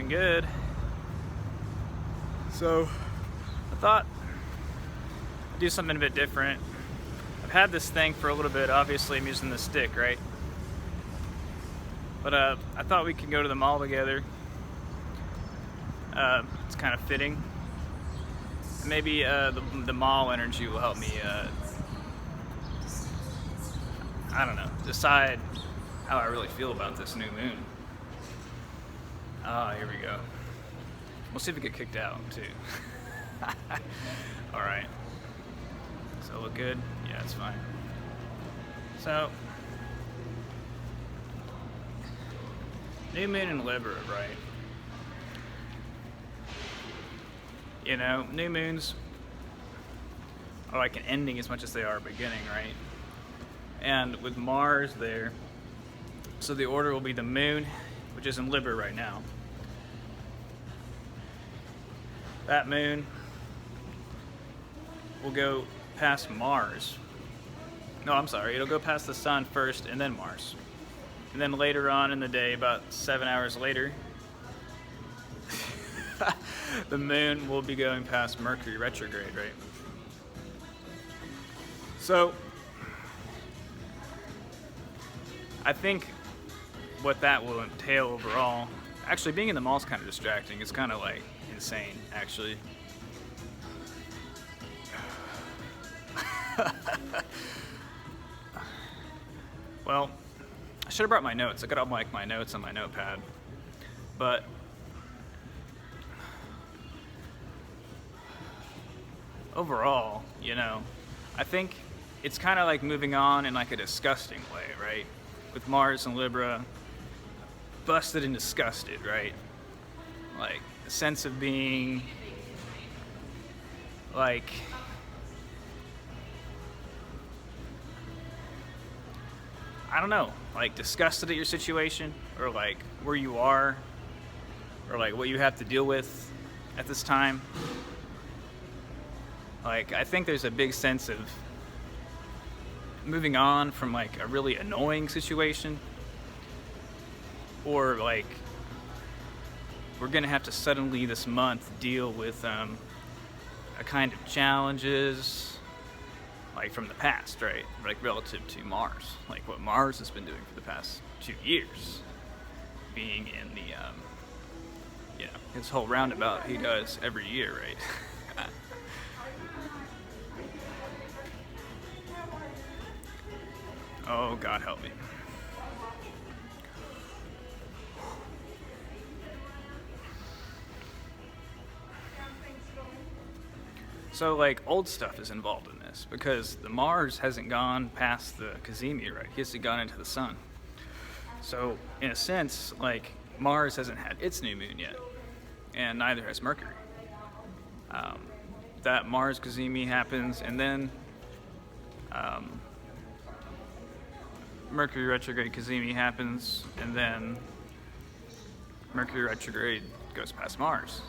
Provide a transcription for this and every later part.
good. So I thought I'd do something a bit different. I've had this thing for a little bit. Obviously I'm using the stick, right? But I thought we could go to the mall together. It's kind of fitting. Maybe the mall energy will help me, I don't know, decide how I really feel about this new moon. Ah, here we go. We'll see if we get kicked out, too. Alright. Does that look good? Yeah, it's fine. So, new moon in Libra, right? You know, new moons are like an ending as much as they are a beginning, right? And with Mars there, so the order will be the moon, which is in Libra right now. That moon will go past Mars. No, I'm sorry, it'll go past the sun first and then Mars. And then later on in the day, about 7 hours later, the moon will be going past Mercury retrograde, right? So, I think what that will entail overall, actually being in the mall is kind of distracting. It's kind of like insane, actually. Well, I should have brought my notes. I got all my notes on my notepad. But overall, you know, I think it's kind of like moving on in like a disgusting way, right? With Mars and Libra, busted and disgusted, right? Like the sense of being like, I don't know, like disgusted at your situation, or like where you are, or like what you have to deal with at this time. Like, I think there's a big sense of moving on from like a really annoying situation, or like we're gonna have to suddenly this month deal with a kind of challenges like from the past, right? Like relative to Mars, like what Mars has been doing for the past 2 years, being in the you know, his whole roundabout he does every year, right? Oh, God help me. So, like, old stuff is involved in this, because the Mars hasn't gone past the Cazimi, right? He hasn't gone into the sun. So, in a sense, like, Mars hasn't had its new moon yet, and neither has Mercury. That Mars Cazimi happens, and then Mercury retrograde Cazimi happens, and then Mercury retrograde goes past Mars.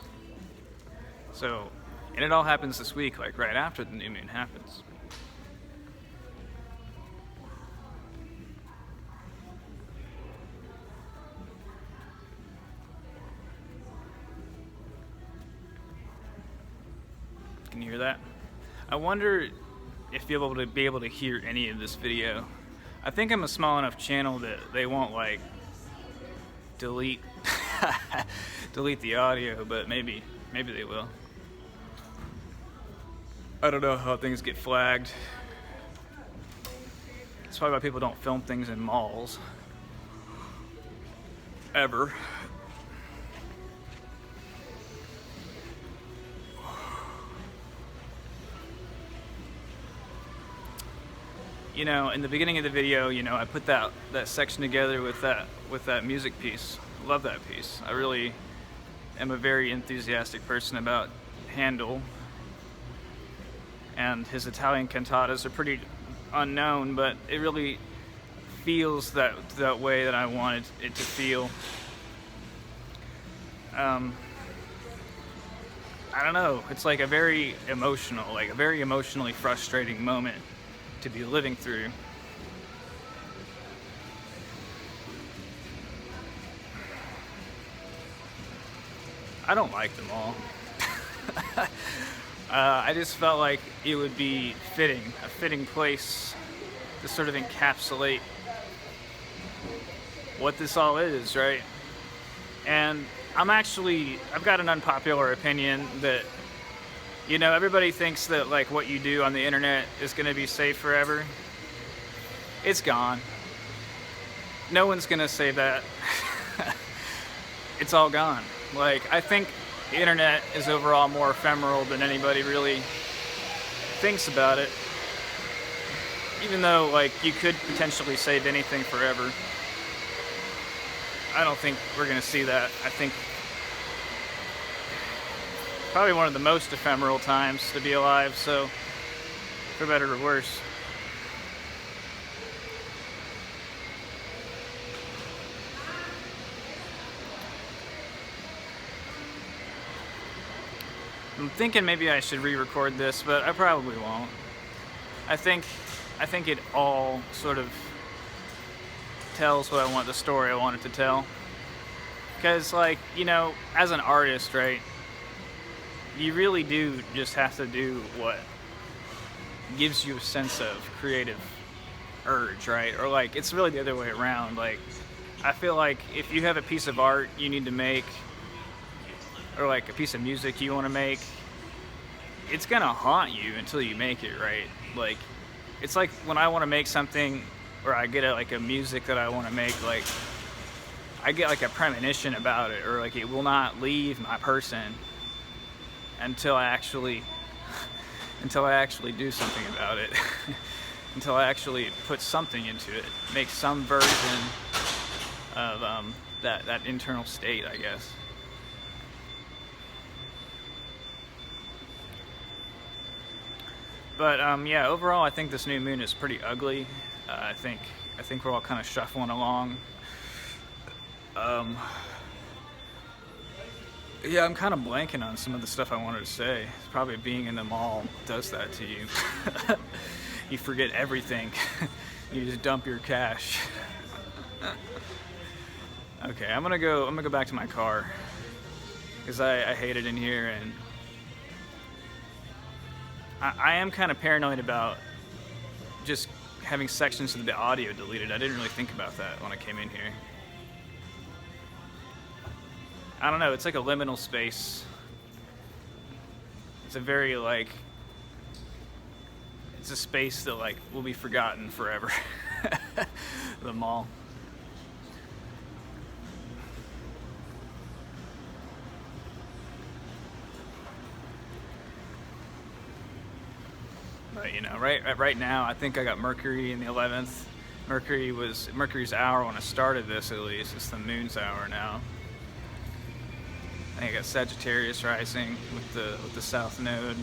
So, and it all happens this week, like right after the new moon happens. Can you hear that? I wonder if you'll be able to hear any of this video. I think I'm a small enough channel that they won't like delete the audio, but maybe they will. I don't know how things get flagged. That's probably why people don't film things in malls ever. You know, in the beginning of the video, you know, I put that section together with that music piece. Love that piece. I really am a very enthusiastic person about Handel, and his Italian cantatas are pretty unknown, but it really feels that way that I wanted it to feel. I don't know. It's like a very emotionally frustrating moment to be living through. I don't like them all. I just felt like it would be a fitting place to sort of encapsulate what this all is, right? And I've got an unpopular opinion that, you know, everybody thinks that like what you do on the internet is going to be safe forever. It's gone. No one's going to say that. It's all gone. Like, I think the internet is overall more ephemeral than anybody really thinks about it. Even though, like, you could potentially save anything forever. I don't think we're going to see that. I think probably one of the most ephemeral times to be alive, so for better or worse. I'm thinking maybe I should re-record this, but I probably won't. I think it all sort of tells what I want, the story I want it to tell. Because, like, you know, as an artist, right, you really do just have to do what gives you a sense of creative urge, right? Or, like, it's really the other way around. Like, I feel like if you have a piece of art you need to make, or like a piece of music you want to make, it's gonna haunt you until you make it, right? Like, it's like when I want to make something, or I get like a music that I want to make, like, I get like a premonition about it, or like it will not leave my person until I actually do something about it. Until I actually put something into it, make some version of that internal state, I guess. But yeah, overall, I think this new moon is pretty ugly. I think we're all kind of shuffling along. Yeah, I'm kind of blanking on some of the stuff I wanted to say. Probably being in the mall does that to you. You forget everything. You just dump your cash. Okay, I'm gonna go back to my car because I hate it in here, and I am kind of paranoid about just having sections of the audio deleted. I didn't really think about that when I came in here. I don't know, it's like a liminal space. It's a very, like, it's a space that, like, will be forgotten forever. The mall. But, you know, right now, I think I got Mercury in the 11th. Mercury's hour when I started this, at least. It's the moon's hour now. I think I got Sagittarius rising with the south node.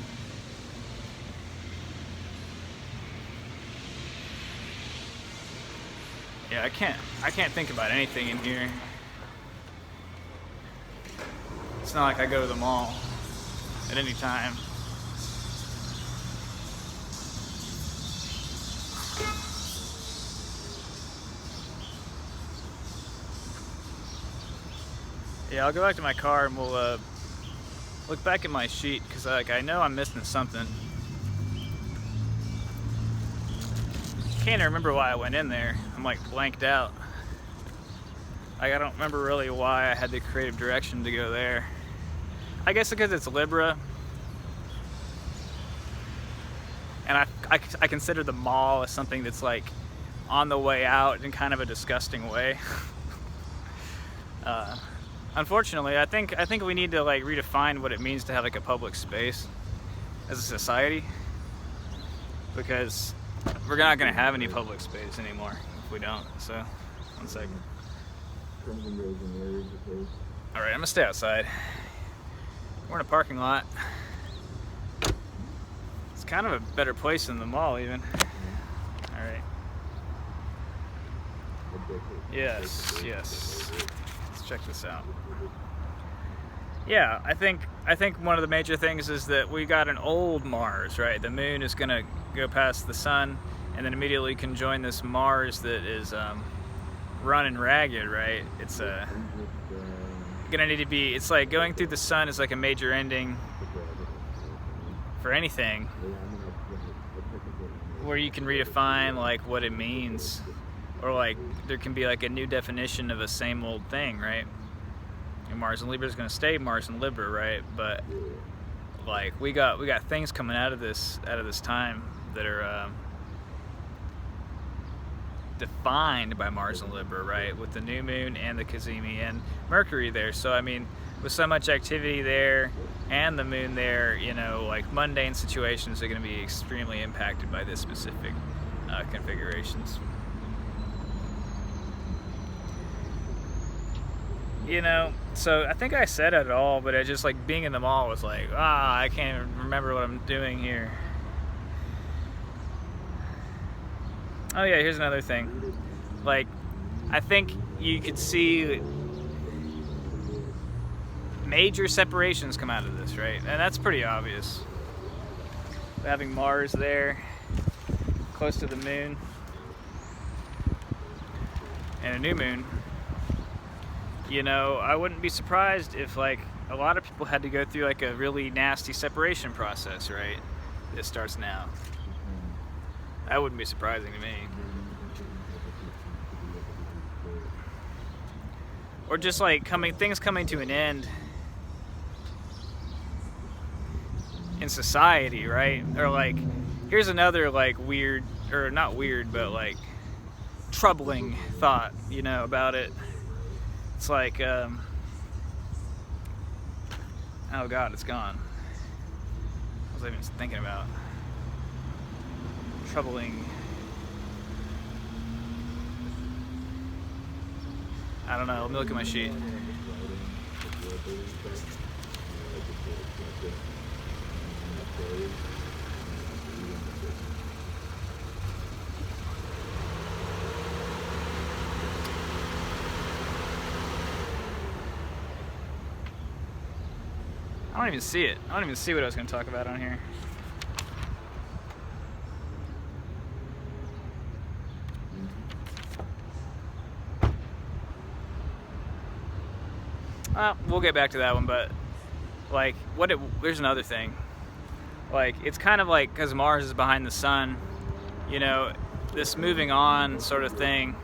Yeah, I can't think about anything in here. It's not like I go to the mall at any time. Yeah, I'll go back to my car and we'll look back at my sheet, because I know I'm missing something. Can't remember why I went in there. I'm like blanked out. Like, I don't remember really why I had the creative direction to go there. I guess because it's Libra. And I consider the mall as something that's like on the way out in kind of a disgusting way. Unfortunately, I think we need to like redefine what it means to have like a public space as a society, because we're not going to have any public space anymore if we don't. So, one second. All right, I'm gonna stay outside. We're in a parking lot. It's kind of a better place than the mall, even. All right. Yes. Let's check this out. Yeah, I think one of the major things is that we got an old Mars, right? The moon is gonna go past the sun and then immediately conjoin this Mars that is running ragged, right? It's gonna need to be, it's like going through the sun is like a major ending for anything, where you can redefine like what it means, or like there can be like a new definition of a same old thing, right? And Mars and Libra is gonna stay Mars and Libra, right? But like we got things coming out of this time that are defined by Mars and Libra, right? With the new moon and the Cazimi and Mercury there. So I mean, with so much activity there and the moon there, you know, like mundane situations are going to be extremely impacted by this specific configurations. You know, so I think I said it all, but I just like being in the mall was like, I can't even remember what I'm doing here. Oh yeah, here's another thing. Like, I think you could see major separations come out of this, right? And that's pretty obvious. Having Mars there, close to the moon, and a new moon. You know, I wouldn't be surprised if like a lot of people had to go through like a really nasty separation process, right? That starts now. That wouldn't be surprising to me. Or just like things coming to an end in society, right? Or like, here's another like weird, or not weird, but like troubling thought, you know, about it. It's like, oh God, it's gone. What was I even thinking about? Troubling. I don't know. Let me look at my sheet. I don't even see it. I don't even see what I was going to talk about on here. We'll get back to that one, but like, there's another thing. Like, it's kind of like, because Mars is behind the sun, you know, this moving on sort of thing,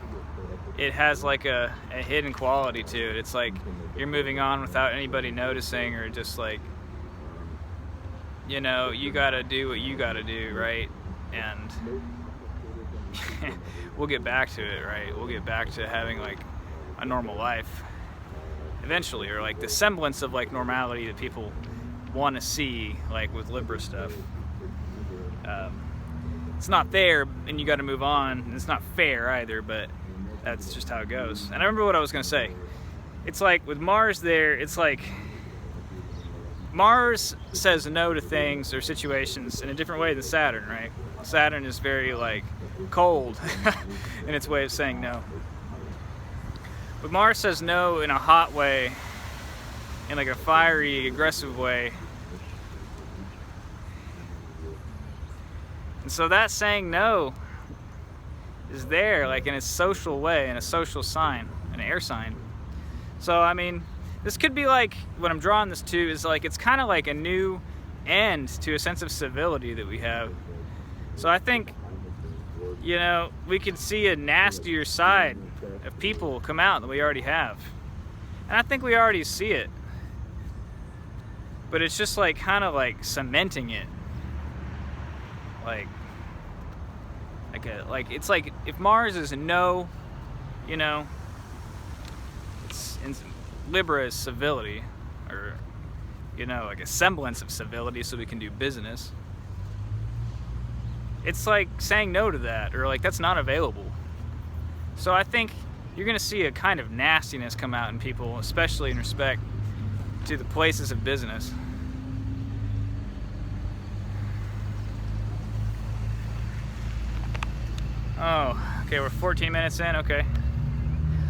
it has like a hidden quality to it. It's like you're moving on without anybody noticing, or just like, you know, you gotta do what you gotta do, right? And we'll get back to it, right? We'll get back to having like a normal life eventually, or like the semblance of like normality that people want to see, like with Libra stuff. It's not there, and you got to move on. And it's not fair either, but that's just how it goes. And I remember what I was going to say. It's like with Mars there, it's like Mars says no to things or situations in a different way than Saturn, right? Saturn is very like cold in its way of saying no. But Mars says no in a hot way, in like a fiery, aggressive way. And so that saying no is there, like in a social way, in a social sign, an air sign. So, I mean, this could be like, what I'm drawing this to is like, it's kind of like a new end to a sense of civility that we have. So I think, you know, we can see a nastier side of people come out than we already have. And I think we already see it. But it's just like kind of like cementing it. Like it's like if Mars is a no, you know, it's in Libra is civility, or you know, like a semblance of civility so we can do business. It's like saying no to that, or like that's not available. So I think you're going to see a kind of nastiness come out in people, especially in respect to the places of business. Oh, okay, we're 14 minutes in, okay.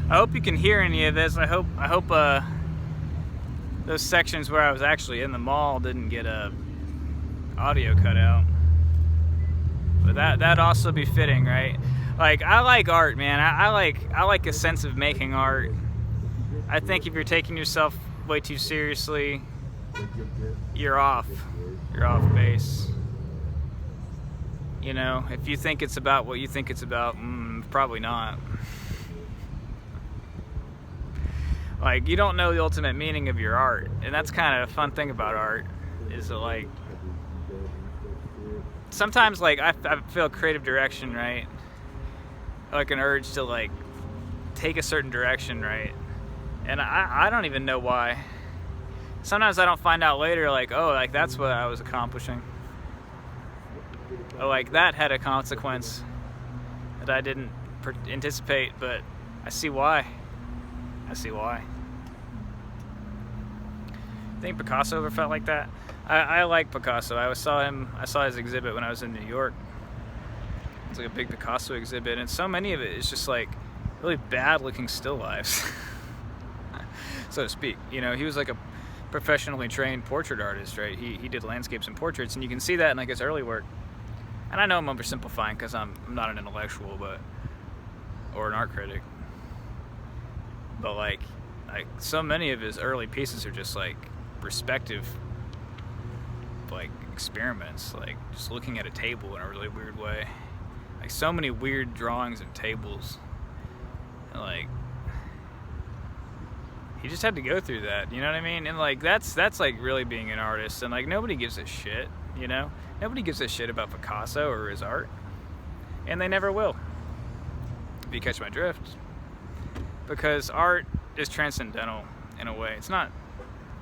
I hope you can hear any of this. I hope those sections where I was actually in the mall didn't get audio cut out. But that'd also be fitting, right? Like, I like art, man. I like a sense of making art I think if you're taking yourself way too seriously, you're off. You're off base. You know, if you think it's about what you think it's about, probably not. Like, you don't know the ultimate meaning of your art, and that's kind of a fun thing about art, is that, like, sometimes, like, I feel creative direction, right? Like an urge to, like, take a certain direction, right? And I don't even know why. Sometimes I don't find out later, like, oh, like, that's what I was accomplishing. Or, like, that had a consequence that I didn't anticipate, but I see why. I see why. Think Picasso ever felt like that? I like Picasso. I saw his exhibit when I was in New York. It's like a big Picasso exhibit, and so many of it is just like really bad looking still lifes, so to speak. You know, he was like a professionally trained portrait artist, right? He did landscapes and portraits, and you can see that in like his early work. And I know I'm oversimplifying because I'm not an intellectual, or an art critic. But like so many of his early pieces are just like perspective, like experiments, like just looking at a table in a really weird way. Like so many weird drawings of tables. And like he just had to go through that, you know what I mean? And like that's like really being an artist, and like nobody gives a shit, you know? Nobody gives a shit about Picasso or his art. And they never will. If you catch my drift. Because art is transcendental in a way. It's not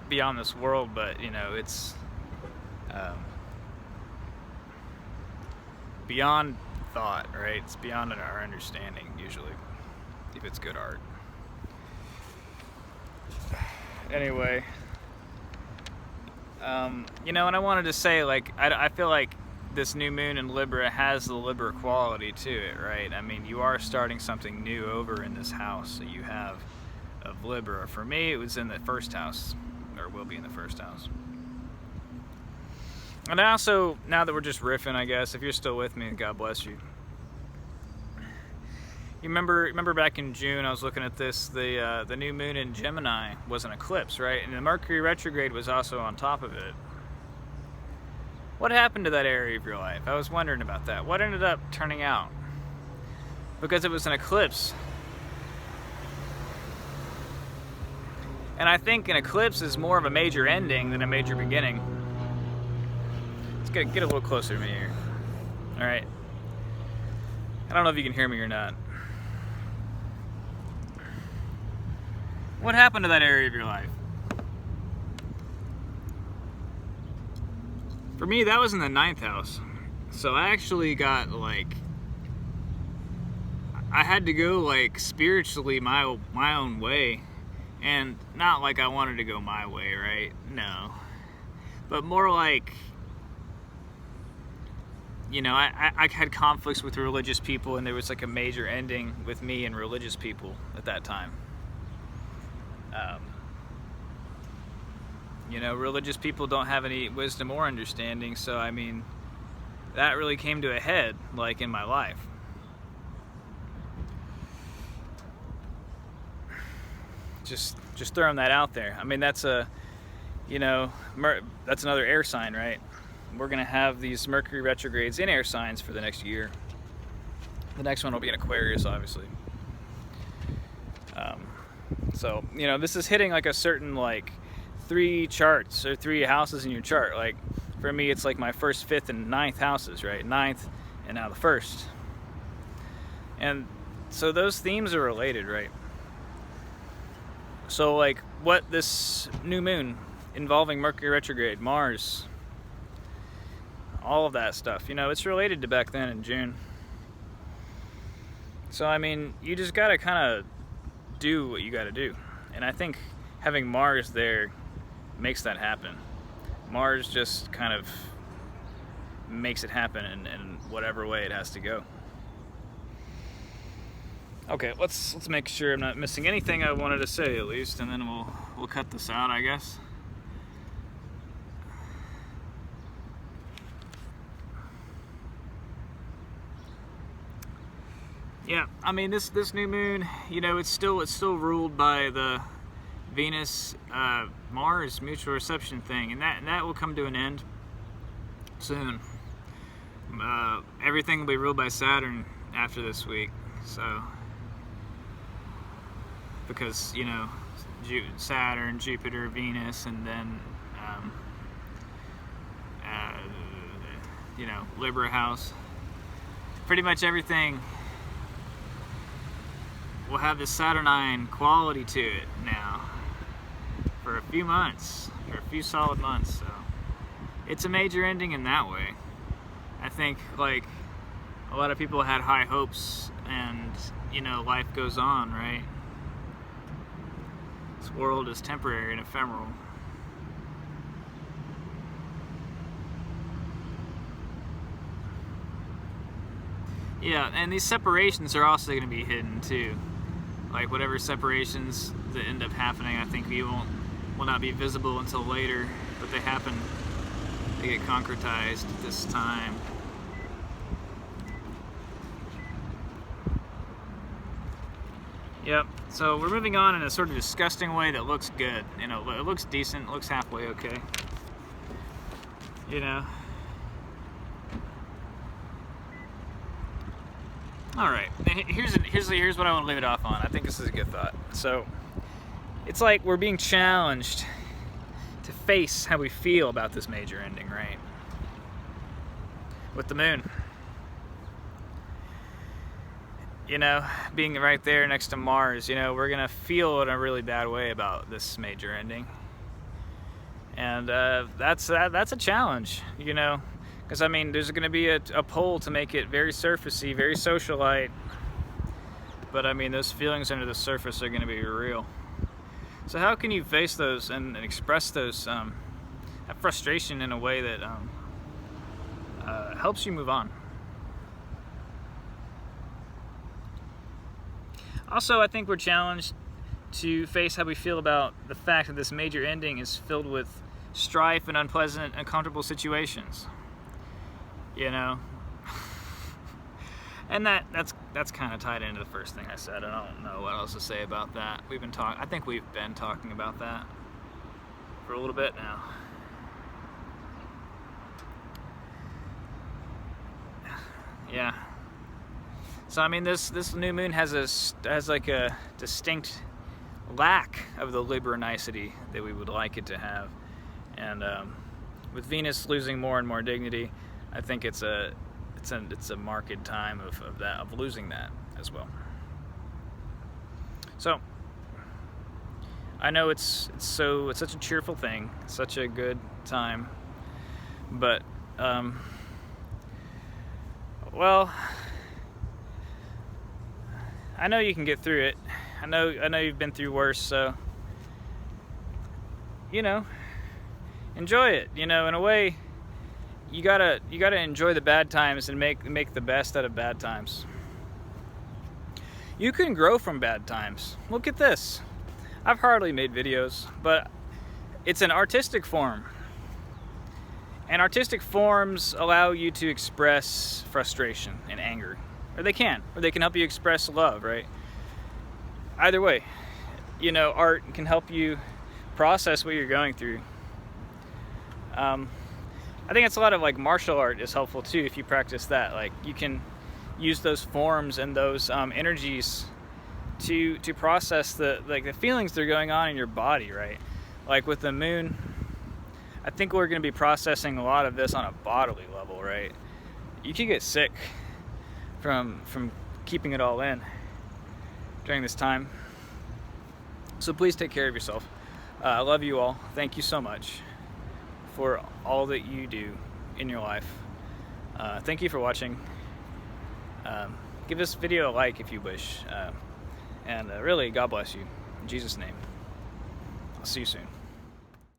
beyond this world, but you know, it's beyond thought, right? It's beyond our understanding usually, if it's good art. Anyway, you know, and I wanted to say, like, I feel like this new moon in Libra has the Libra quality to it, right? I mean, you are starting something new over in this house that you have of Libra. For me, it was in the first house, or will be in the first house. And also, now that we're just riffing, I guess, if you're still with me, God bless you. You remember back in June, I was looking at this, the new moon in Gemini was an eclipse, right? And the Mercury retrograde was also on top of it. What happened to that area of your life? I was wondering about that. What ended up turning out? Because it was an eclipse. And I think an eclipse is more of a major ending than a major beginning. Let's get a little closer to me here. All right. I don't know if you can hear me or not. What happened to that area of your life? For me, that was in the 9th house. So I actually got, like, I had to go, like, spiritually my own way. And not like I wanted to go my way, right? No. But more like, you know, I had conflicts with religious people, and there was like a major ending with me and religious people at that time. You know, religious people don't have any wisdom or understanding, so I mean, that really came to a head, like, in my life. Just throwing that out there. I mean, that's a, you know, that's another air sign, right? We're gonna have these Mercury retrogrades in air signs for the next year. The next one will be in Aquarius, obviously. So, you know, this is hitting like a certain, like, 3 charts or 3 houses in your chart. Like, for me, it's like my 1st, 5th, and 9th houses, right? 9th, and now the 1st. And so those themes are related, right? So, like, what this new moon involving Mercury retrograde, Mars, all of that stuff, you know, it's related to back then in June. So, I mean, you just gotta kind of do what you gotta do. And I think having Mars there makes that happen. Mars just kind of makes it happen in whatever way it has to go. Okay, let's make sure I'm not missing anything I wanted to say, at least, and then we'll cut this out, I guess. Yeah, I mean, this new moon, you know, it's still ruled by the Venus, Mars mutual reception thing, and that will come to an end soon. Everything will be ruled by Saturn after this week, so because, you know, Saturn, Jupiter, Venus, and then you know, Libra house, pretty much everything will have this Saturnine quality to it now for a few months, for a few solid months. So it's a major ending in that way. I think, like, a lot of people had high hopes, and, you know, life goes on, right? This world is temporary and ephemeral. Yeah, and these separations are also going to be hidden too. Like, whatever separations that end up happening, I think will not be visible until later, but they happen. They get concretized at this time. Yep, so we're moving on in a sort of disgusting way that looks good. You know, it looks decent, looks halfway okay. You know? Alright, here's what I want to leave it off on. I think this is a good thought. So, it's like we're being challenged to face how we feel about this major ending, right? With the moon. You know, being right there next to Mars, you know, we're going to feel in a really bad way about this major ending. And that's a challenge, you know. Because, I mean, there's going to be a pull to make it very surfacey, very socialite. But, I mean, those feelings under the surface are going to be real. So how can you face those and express those, that frustration in a way that helps you move on? Also, I think we're challenged to face how we feel about the fact that this major ending is filled with strife and unpleasant, uncomfortable situations. You know, and that's kind of tied into the first thing I said. I don't know what else to say about that. I think we've been talking about that for a little bit now. Yeah. So, I mean, this new moon has like a distinct lack of the Libra nicety that we would like it to have, and with Venus losing more and more dignity, I think it's a marked time of losing that as well. So I know it's such a cheerful thing, such a good time, but well, I know you can get through it. I know you've been through worse, so, you know, enjoy it. You know, in a way, you gotta enjoy the bad times and make the best out of bad times. You can grow from bad times. Look at this. I've hardly made videos, but it's an artistic form. And artistic forms allow you to express frustration and anger. Or they can help you express love, right? Either way, you know, art can help you process what you're going through. I think it's a lot of, like, martial art is helpful too if you practice that. Like, you can use those forms and those energies to process the feelings that are going on in your body, right? Like with the moon, I think we're going to be processing a lot of this on a bodily level, right? You can get sick from keeping it all in during this time. So please take care of yourself. I love you all. Thank you so much for all that you do in your life. Thank you for watching. Give this video a like if you wish. And really, God bless you. In Jesus' name. I'll see you soon.